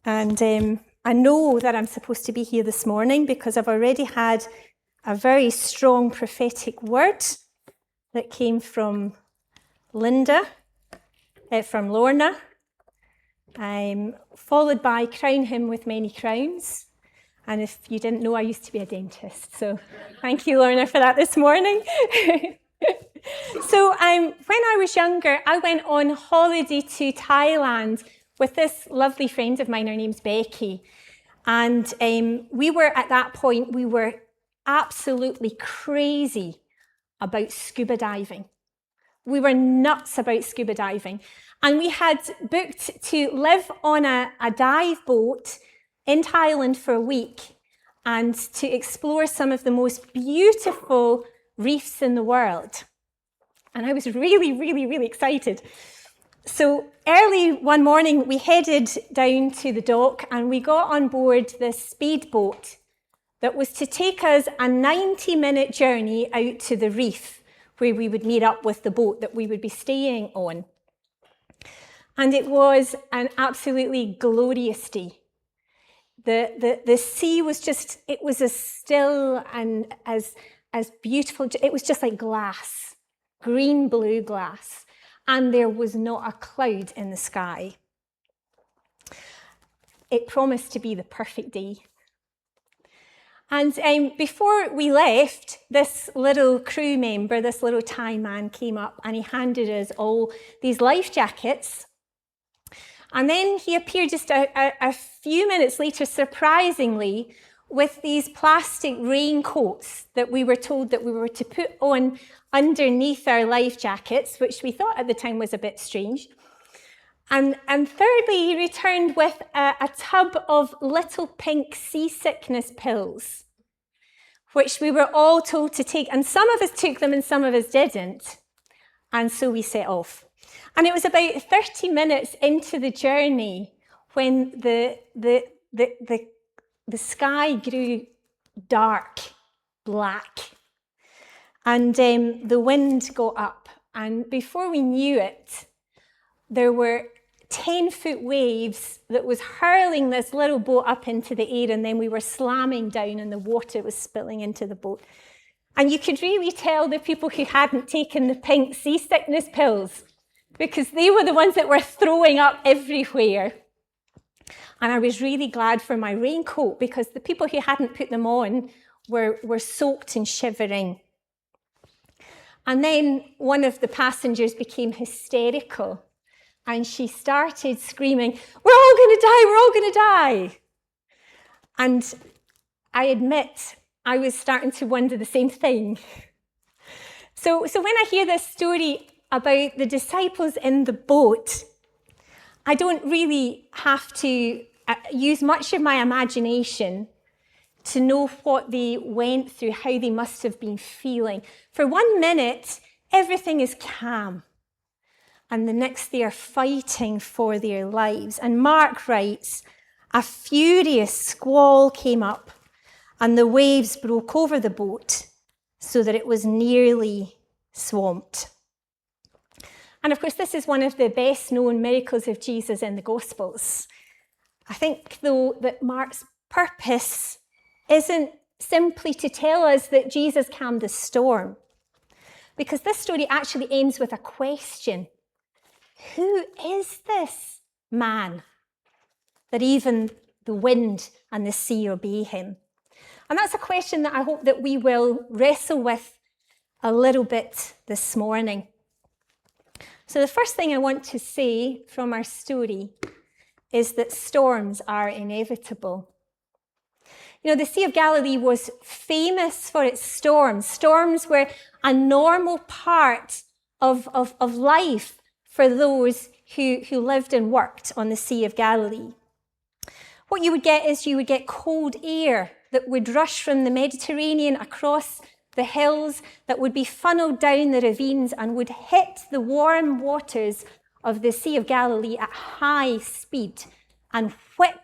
And I know that I'm supposed to be here this morning because I've already had a very strong prophetic word that came from from Lorna, followed by crown him with many crowns. And if you didn't know, I used to be a dentist. So thank you, Lorna, for that this morning. So when I was younger, I went on holiday to Thailand with this lovely friend of mine. Her name's Becky. And we were, at that point, we were absolutely crazy about scuba diving. We were nuts about scuba diving. And we had booked to live on a dive boat in Thailand for a week and to explore some of the most beautiful reefs in the world. And I was really, really, really excited. So early one morning, we headed down to the dock and we got on board this speedboat that was to take us a 90-minute journey out to the reef where we would meet up with the boat that we would be staying on. And it was an absolutely glorious day. The sea was just, it was as still and as beautiful. It was just like glass, green blue glass. And there was not a cloud in the sky. It promised to be the perfect day. And before we left, this little crew member, this little Thai man came up and he handed us all these life jackets. And then he appeared just a few minutes later, surprisingly, with these plastic raincoats that we were told that we were to put on underneath our life jackets, which we thought at the time was a bit strange. And thirdly, he returned with a tub of little pink seasickness pills, which we were all told to take. And some of us took them and some of us didn't. And so we set off. And it was about 30 minutes into the journey when the sky grew dark, black. And the wind got up. And before we knew it, there were 10-foot waves that was hurling this little boat up into the air, and then we were slamming down and the water was spilling into the boat. And you could really tell the people who hadn't taken the pink seasickness pills, because they were the ones that were throwing up everywhere. And I was really glad for my raincoat, because the people who hadn't put them on were soaked and shivering. And then one of the passengers became hysterical. And she started screaming, "We're all going to die, we're all going to die." And I admit, I was starting to wonder the same thing. So when I hear this story about the disciples in the boat, I don't really have to use much of my imagination to know what they went through, how they must have been feeling. For 1 minute, everything is calm. And the next, they are fighting for their lives. And Mark writes, "A furious squall came up, and the waves broke over the boat so that it was nearly swamped." And of course, this is one of the best-known miracles of Jesus in the Gospels. I think, though, that Mark's purpose isn't simply to tell us that Jesus calmed the storm, because this story actually ends with a question. Who is this man that even the wind and the sea obey him? And that's a question that I hope that we will wrestle with a little bit this morning. So the first thing I want to say from our story is that storms are inevitable. You know, the Sea of Galilee was famous for its storms. Storms were a normal part of life for those who lived and worked on the Sea of Galilee. What you would get is you would get cold air that would rush from the Mediterranean across the hills, that would be funneled down the ravines and would hit the warm waters of the Sea of Galilee at high speed and whip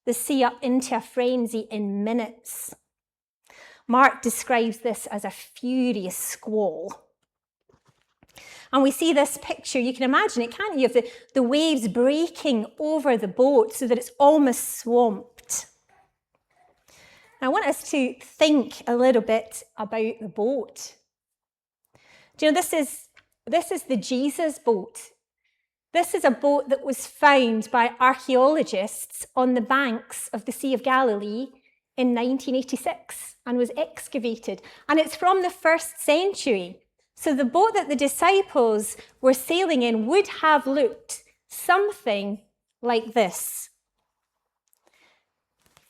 the sea up into a frenzy in minutes. Mark describes this as a furious squall. And we see this picture, you can imagine it, can't you, of the waves breaking over the boat so that it's almost swamped. I want us to think a little bit about the boat. Do you know, this is the Jesus boat. This is a boat that was found by archaeologists on the banks of the Sea of Galilee in 1986 and was excavated. And it's from the 1st century. So the boat that the disciples were sailing in would have looked something like this.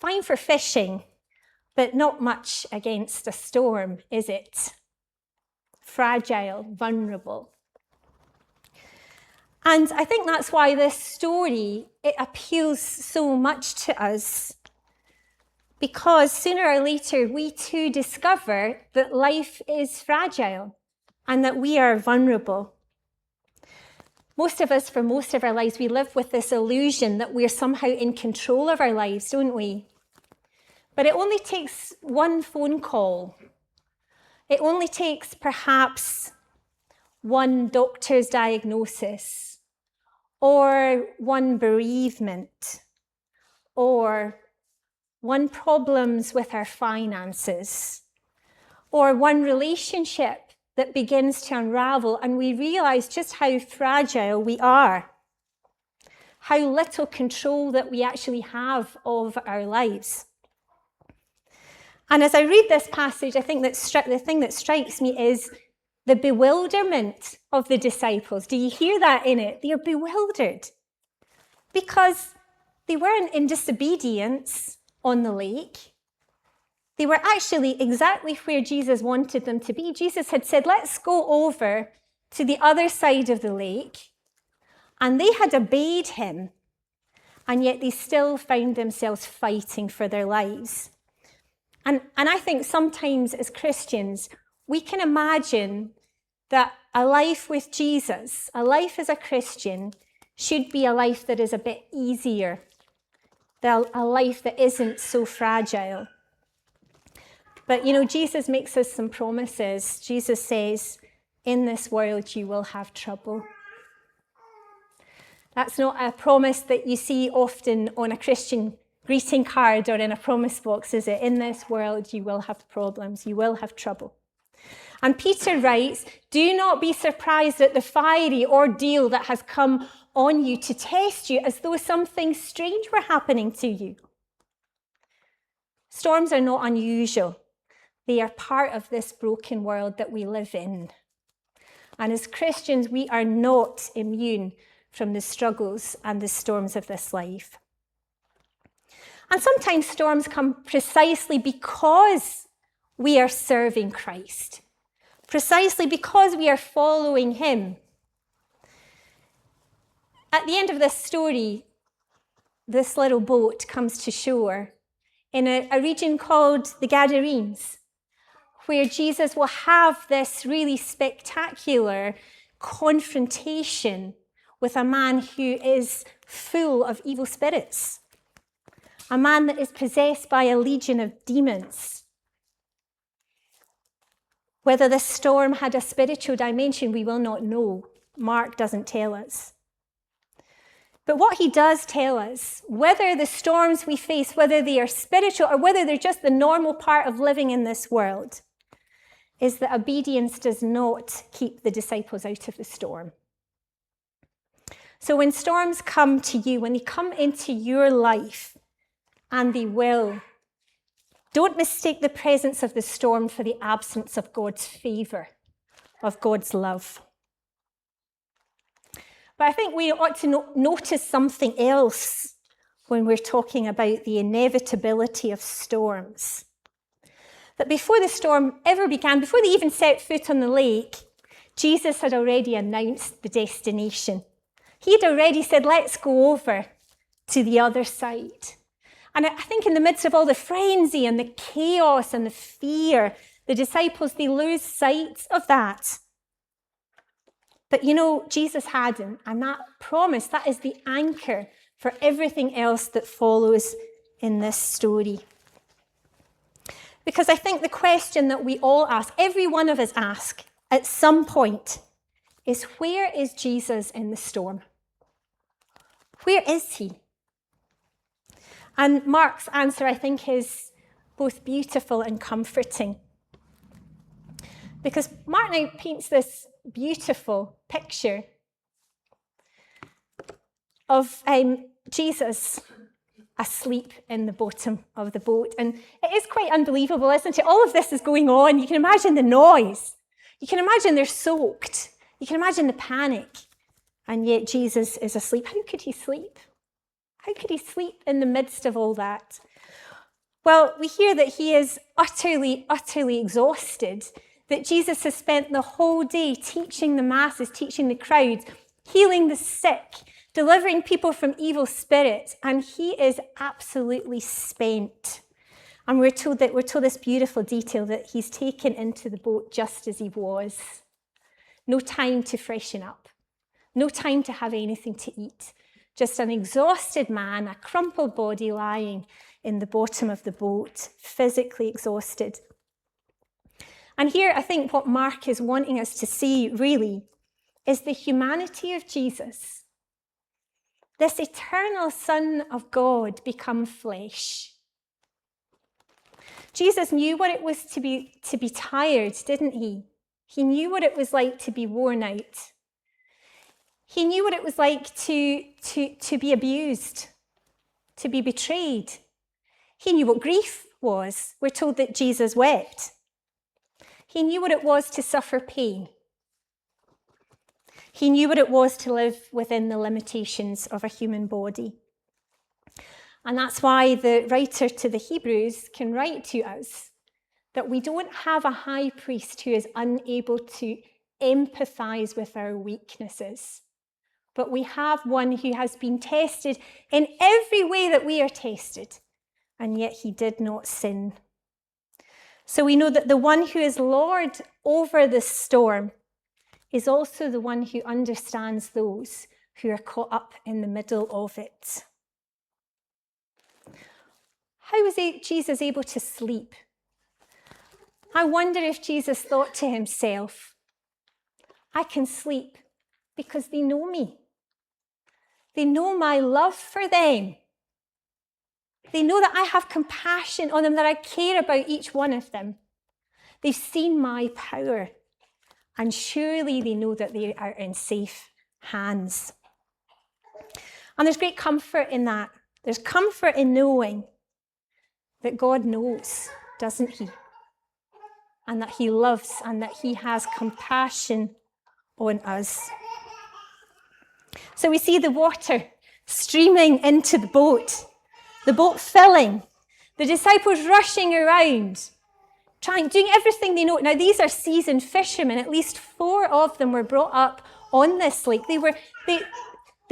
Fine for fishing, but not much against a storm, is it? Fragile, vulnerable. And I think that's why this story, it appeals so much to us. Because sooner or later, we too discover that life is fragile and that we are vulnerable. Most of us, for most of our lives, we live with this illusion that we're somehow in control of our lives, don't we? But it only takes one phone call. It only takes perhaps one doctor's diagnosis, or one bereavement, or one problems with our finances, or one relationship that begins to unravel, and we realize just how fragile we are, how little control that we actually have of our lives. And as I read this passage, I think that the thing that strikes me is the bewilderment of the disciples. Do you hear that in it? They are bewildered because they weren't in disobedience on the lake. They were actually exactly where Jesus wanted them to be. Jesus had said, let's go over to the other side of the lake. And they had obeyed him. And yet they still found themselves fighting for their lives. And I think sometimes as Christians, we can imagine that a life with Jesus, a life as a Christian, should be a life that is a bit easier, a life that isn't so fragile. But, you know, Jesus makes us some promises. Jesus says, in this world you will have trouble. That's not a promise that you see often on a Christian greeting card or in a promise box, is it? In this world you will have problems, you will have trouble. And Peter writes, do not be surprised at the fiery ordeal that has come on you to test you as though something strange were happening to you. Storms are not unusual. They are part of this broken world that we live in. And as Christians, we are not immune from the struggles and the storms of this life. And sometimes storms come precisely because we are serving Christ, precisely because we are following him. At the end of this story, this little boat comes to shore in a region called the Gadarenes, where Jesus will have this really spectacular confrontation with a man who is full of evil spirits, a man that is possessed by a legion of demons. Whether the storm had a spiritual dimension, we will not know. Mark doesn't tell us. But what he does tell us, whether the storms we face, whether they are spiritual or whether they're just the normal part of living in this world, is that obedience does not keep the disciples out of the storm. So when storms come to you, when they come into your life, and they will, don't mistake the presence of the storm for the absence of God's favor, of God's love. But I think we ought to notice something else when we're talking about the inevitability of storms. That before the storm ever began, before they even set foot on the lake, Jesus had already announced the destination. He had already said, let's go over to the other side. And I think in the midst of all the frenzy and the chaos and the fear, the disciples, they lose sight of that. But you know, Jesus hadn't, and that promise, that is the anchor for everything else that follows in this story. Because I think the question that we all ask, every one of us ask at some point, is, where is Jesus in the storm? Where is he? And Mark's answer, I think, is both beautiful and comforting. Because Mark now paints this beautiful picture of Jesus asleep in the bottom of the boat. And it is quite unbelievable, isn't it? All of this is going on. You can imagine the noise. You can imagine they're soaked. You can imagine the panic. And yet Jesus is asleep. How could he sleep? How could he sleep in the midst of all that? Well, we hear that he is utterly, utterly exhausted, that Jesus has spent the whole day teaching the masses, teaching the crowds, healing the sick, delivering people from evil spirits, and he is absolutely spent. And we're told this beautiful detail that he's taken into the boat just as he was. No time to freshen up, no time to have anything to eat. Just an exhausted man, a crumpled body lying in the bottom of the boat, physically exhausted. And here I think what Mark is wanting us to see really is the humanity of Jesus. This eternal Son of God become flesh. Jesus knew what it was to be tired, didn't he? He knew what it was like to be worn out. He knew what it was like to be abused, to be betrayed. He knew what grief was. We're told that Jesus wept. He knew what it was to suffer pain. He knew what it was to live within the limitations of a human body. And that's why the writer to the Hebrews can write to us that we don't have a high priest who is unable to empathize with our weaknesses, but we have one who has been tested in every way that we are tested, and yet he did not sin. So we know that the one who is Lord over the storm is also the one who understands those who are caught up in the middle of it. How was Jesus able to sleep? I wonder if Jesus thought to himself, I can sleep because they know me. They know my love for them. They know that I have compassion on them, that I care about each one of them. They've seen my power. And surely they know that they are in safe hands. And there's great comfort in that. There's comfort in knowing that God knows, doesn't he? And that he loves and that he has compassion on us. So we see the water streaming into the boat filling, the disciples rushing around, doing everything they know. Now, these are seasoned fishermen. At least 4 of them were brought up on this lake. They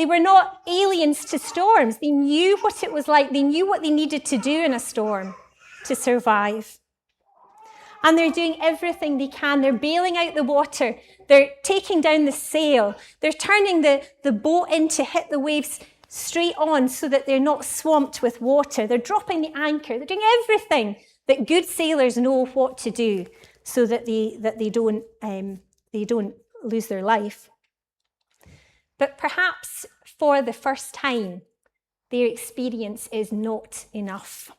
were not aliens to storms. They knew what it was like. They knew what they needed to do in a storm to survive. And they're doing everything they can. They're bailing out the water. They're taking down the sail. They're turning the boat in to hit the waves straight on so that they're not swamped with water. They're dropping the anchor. They're doing everything that good sailors know what to do so that they don't lose their life. But perhaps for the first time, their experience is not enough.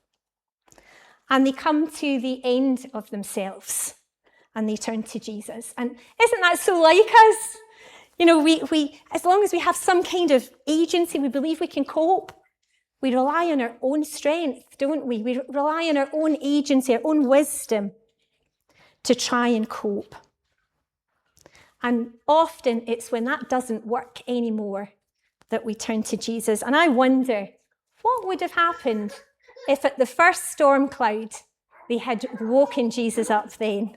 And they come to the end of themselves and they turn to Jesus. And isn't that so like us? You know, we as long as we have some kind of agency, we believe we can cope. We rely on our own strength, don't we? We rely on our own agency, our own wisdom to try and cope. And often it's when that doesn't work anymore that we turn to Jesus. And I wonder, what would have happened if at the first storm cloud they had woken Jesus up then?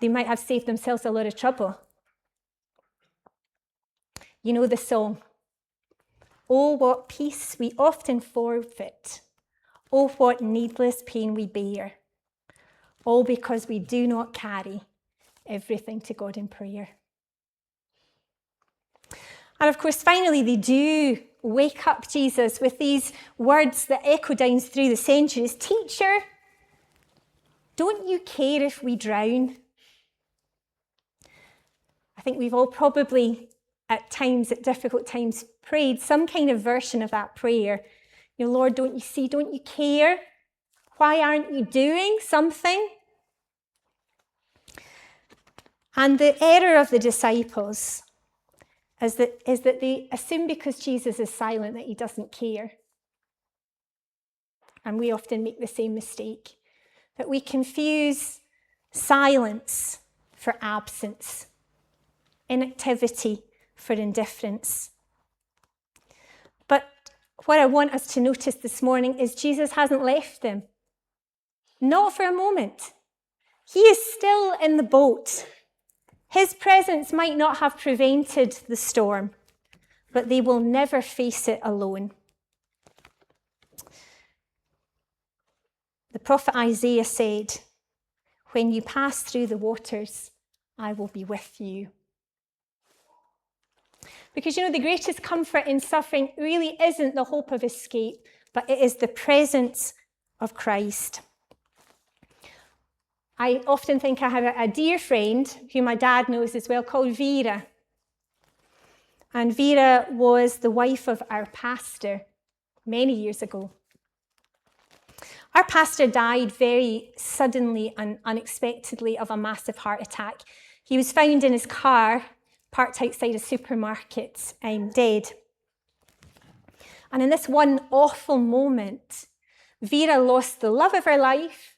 They might have saved themselves a lot of trouble. You know the song, "Oh, what peace we often forfeit. Oh, what needless pain we bear. All because we do not carry everything to God in prayer." And of course, finally, they do wake up Jesus with these words that echo down through the centuries. "Teacher, don't you care if we drown?" think we've all probably at times, at difficult times, prayed some kind of version of that prayer. You know, Lord, don't you see? Don't you care? Why aren't you doing something? And the error of the disciples is that they assume because Jesus is silent that he doesn't care. And we often make the same mistake, that we confuse silence for absence, inactivity for indifference. But what I want us to notice this morning is Jesus hasn't left them. Not for a moment. He is still in the boat. His presence might not have prevented the storm, but they will never face it alone. The prophet Isaiah said, "When you pass through the waters, I will be with you." Because, you know, the greatest comfort in suffering really isn't the hope of escape, but it is the presence of Christ. I often think I have a dear friend, who my dad knows as well, called Vera. And Vera was the wife of our pastor many years ago. Our pastor died very suddenly and unexpectedly of a massive heart attack. He was found in his car, parked outside a supermarket, dead. And in this one awful moment, Vera lost the love of her life,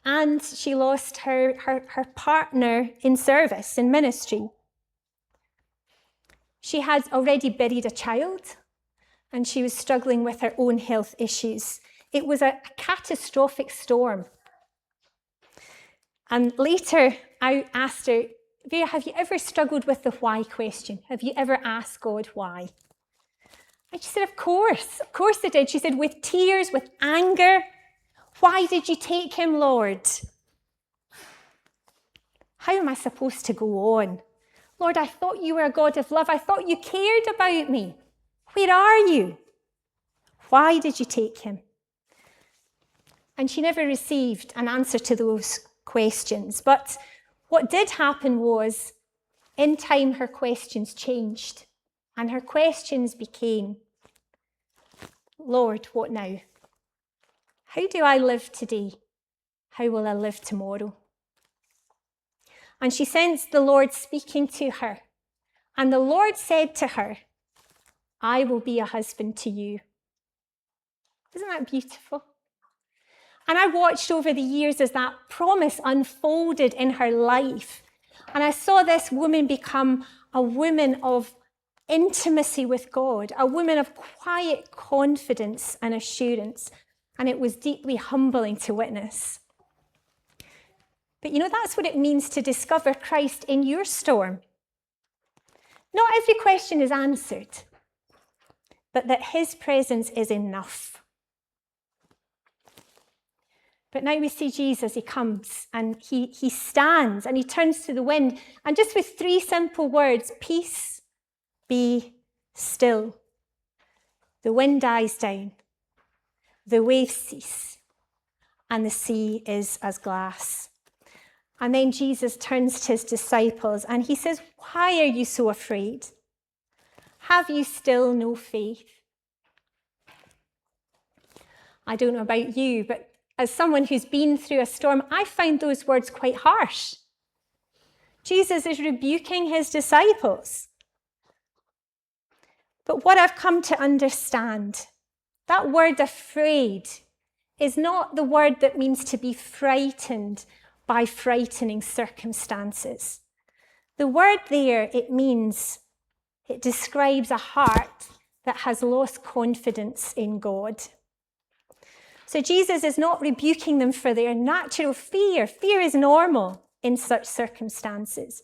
and she lost her partner in service, in ministry. She had already buried a child, and she was struggling with her own health issues. It was a catastrophic storm. And later, I asked her, "Vera, have you ever struggled with the why question? Have you ever asked God why?" And she said, of course I did. She said, with tears, with anger, "Why did you take him, Lord? How am I supposed to go on? Lord, I thought you were a God of love. I thought you cared about me. Where are you? Why did you take him?" And she never received an answer to those questions. But what did happen was, in time, her questions changed. And her questions became, "Lord, what now? How do I live today? How will I live tomorrow?" And she sensed the Lord speaking to her. And the Lord said to her, "I will be a husband to you." Isn't that beautiful? And I watched over the years as that promise unfolded in her life. And I saw this woman become a woman of intimacy with God, a woman of quiet confidence and assurance. And it was deeply humbling to witness. But you know, that's what it means to discover Christ in your storm. Not every question is answered, but that his presence is enough. But now we see Jesus, he comes and he stands and he turns to the wind, and just with 3 simple words, "Peace, be still," the wind dies down, the waves cease, and the sea is as glass. And then Jesus turns to his disciples and he says, "Why are you so afraid? Have you still no faith?" I don't know about you, but as someone who's been through a storm, I find those words quite harsh. Jesus is rebuking his disciples. But what I've come to understand, that word afraid is not the word that means to be frightened by frightening circumstances. The word there, it describes a heart that has lost confidence in God. So Jesus is not rebuking them for their natural fear. Fear is normal in such circumstances.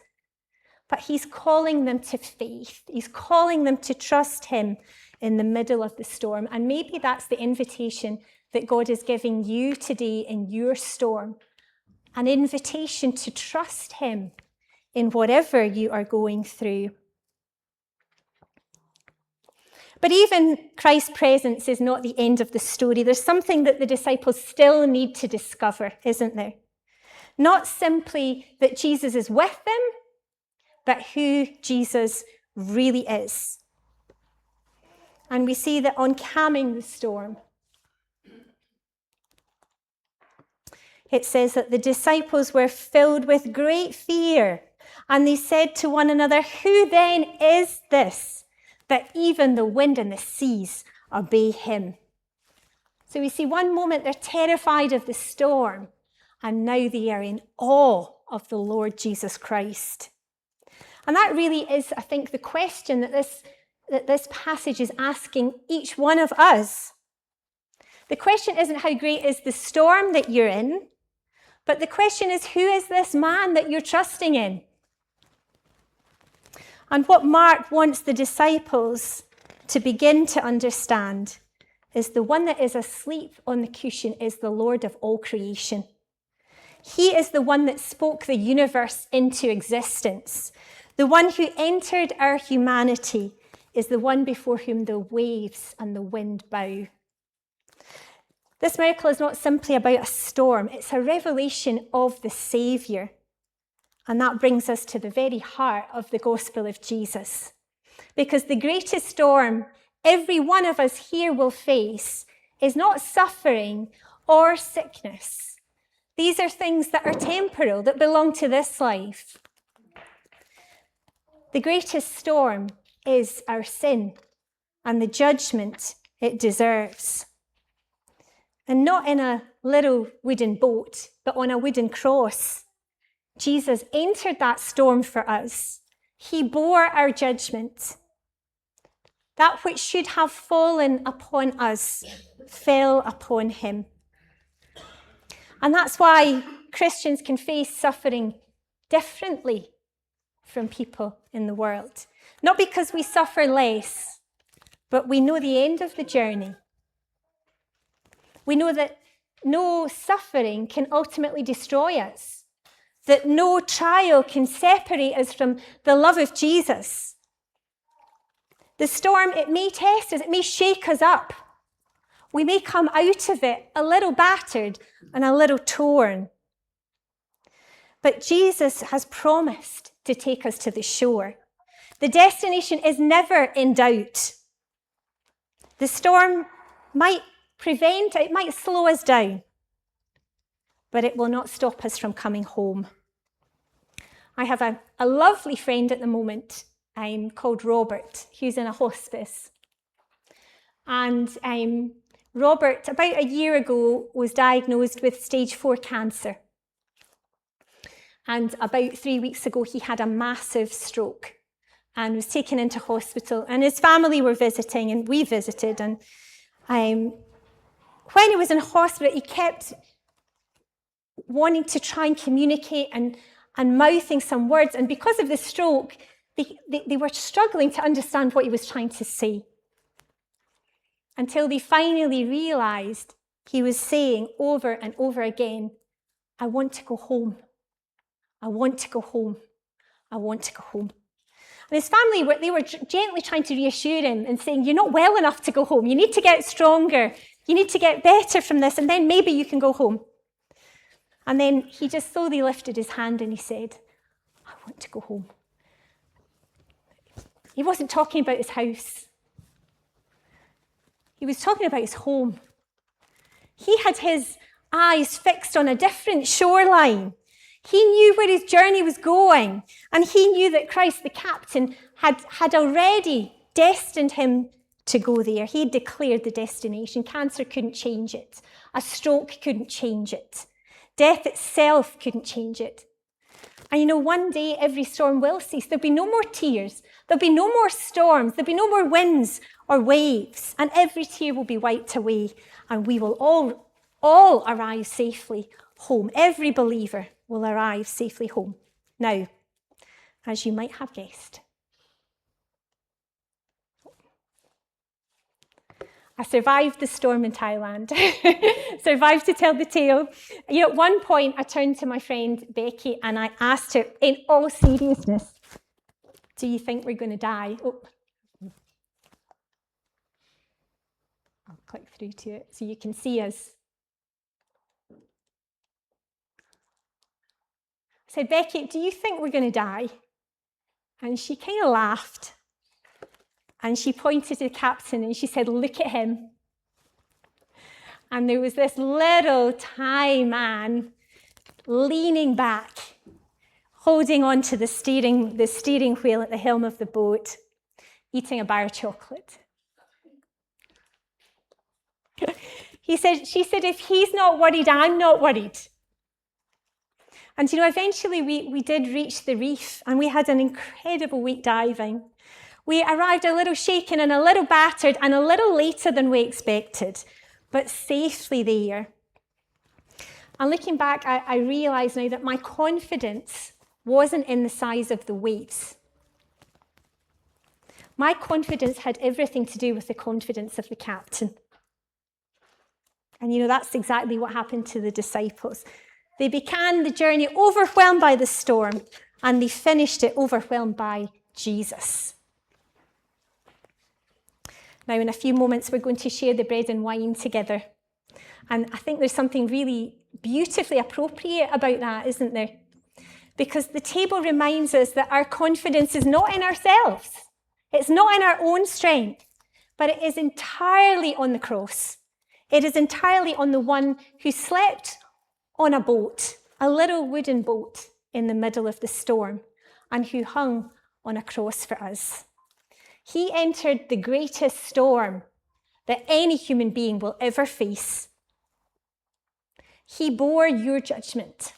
But he's calling them to faith. He's calling them to trust him in the middle of the storm. And maybe that's the invitation that God is giving you today in your storm. An invitation to trust him in whatever you are going through. But even Christ's presence is not the end of the story. There's something that the disciples still need to discover, isn't there? Not simply that Jesus is with them, but who Jesus really is. And we see that on calming the storm, it says that the disciples were filled with great fear, and they said to one another, "Who then is this, that even the wind and the seas obey him?" So we see one moment they're terrified of the storm, and now they are in awe of the Lord Jesus Christ. And that really is, I think, the question that this passage is asking each one of us. The question isn't how great is the storm that you're in, but the question is, who is this man that you're trusting in? And what Mark wants the disciples to begin to understand is the one that is asleep on the cushion is the Lord of all creation. He is the one that spoke the universe into existence. The one who entered our humanity is the one before whom the waves and the wind bow. This miracle is not simply about a storm, it's a revelation of the Saviour. And that brings us to the very heart of the gospel of Jesus. Because the greatest storm every one of us here will face is not suffering or sickness. These are things that are temporal, that belong to this life. The greatest storm is our sin and the judgment it deserves. And not in a little wooden boat, but on a wooden cross. Jesus entered that storm for us. He bore our judgment. That which should have fallen upon us fell upon him. And that's why Christians can face suffering differently from people in the world. Not because we suffer less, but we know the end of the journey. We know that no suffering can ultimately destroy us, that no trial can separate us from the love of Jesus. The storm, it may test us, it may shake us up. We may come out of it a little battered and a little torn. But Jesus has promised to take us to the shore. The destination is never in doubt. The storm might it might slow us down, but it will not stop us from coming home. I have a lovely friend at the moment called Robert, who's in a hospice. And Robert, about a year ago, was diagnosed with stage 4 cancer. And about 3 weeks ago, he had a massive stroke and was taken into hospital. And his family were visiting, and we visited. And when he was in hospital, he kept wanting to try and communicate and mouthing some words. And because of the stroke, they were struggling to understand what he was trying to say. Until they finally realized he was saying over and over again, "I want to go home. I want to go home. I want to go home." And his family, they were gently trying to reassure him and saying, "You're not well enough to go home. You need to get stronger. You need to get better from this, and then maybe you can go home." And then he just slowly lifted his hand and he said, "I want to go home." He wasn't talking about his house. He was talking about his home. He had his eyes fixed on a different shoreline. He knew where his journey was going, and he knew that Christ, the captain, had already destined him to go there. He had declared the destination. Cancer couldn't change it. A stroke couldn't change it. Death itself couldn't change it. And one day every storm will cease. There'll be no more tears. There'll be no more storms. There'll be no more winds or waves. And every tear will be wiped away. And we will all arrive safely home. Every believer will arrive safely home. Now, as you might have guessed, I survived the storm in Thailand, survived to tell the tale. At one point, I turned to my friend Becky and I asked her, in all seriousness, "Do you think we're going to die?" Oh. I'll click through to it so you can see us. I said, "Becky, do you think we're going to die?" And she kind of laughed. And she pointed to the captain and she said, "Look at him." And there was this little Thai man leaning back, holding on to the steering wheel at the helm of the boat, eating a bar of chocolate. She said, "If he's not worried, I'm not worried." And eventually we did reach the reef and we had an incredible week diving. We arrived a little shaken and a little battered and a little later than we expected, but safely there. And looking back, I realise now that my confidence wasn't in the size of the waves. My confidence had everything to do with the confidence of the captain. And that's exactly what happened to the disciples. They began the journey overwhelmed by the storm, and they finished it overwhelmed by Jesus. Now, in a few moments, we're going to share the bread and wine together. And I think there's something really beautifully appropriate about that, isn't there? Because the table reminds us that our confidence is not in ourselves. It's not in our own strength, but it is entirely on the cross. It is entirely on the one who slept on a boat, a little wooden boat in the middle of the storm, and who hung on a cross for us. He entered the greatest storm that any human being will ever face. He bore your judgment.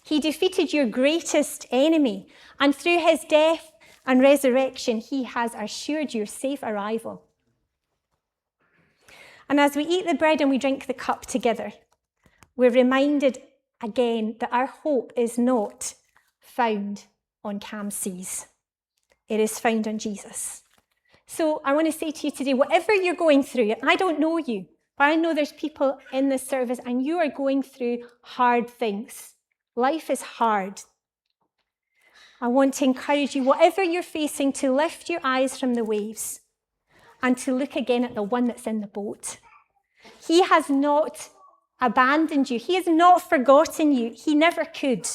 He defeated your greatest enemy, and through his death and resurrection, he has assured your safe arrival. And as we eat the bread and we drink the cup together, we're reminded again that our hope is not found on calm seas. It is found on Jesus. So I want to say to you today, whatever you're going through, I don't know you, but I know there's people in this service and you are going through hard things. Life is hard. I want to encourage you, whatever you're facing, to lift your eyes from the waves and to look again at the one that's in the boat. He has not abandoned you. He has not forgotten you. He never could.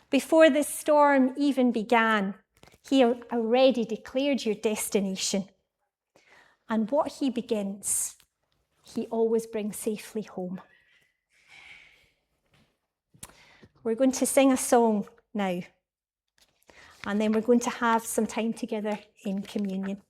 Before this storm even began, he already declared your destination. And what he begins, he always brings safely home. We're going to sing a song now, and then we're going to have some time together in communion.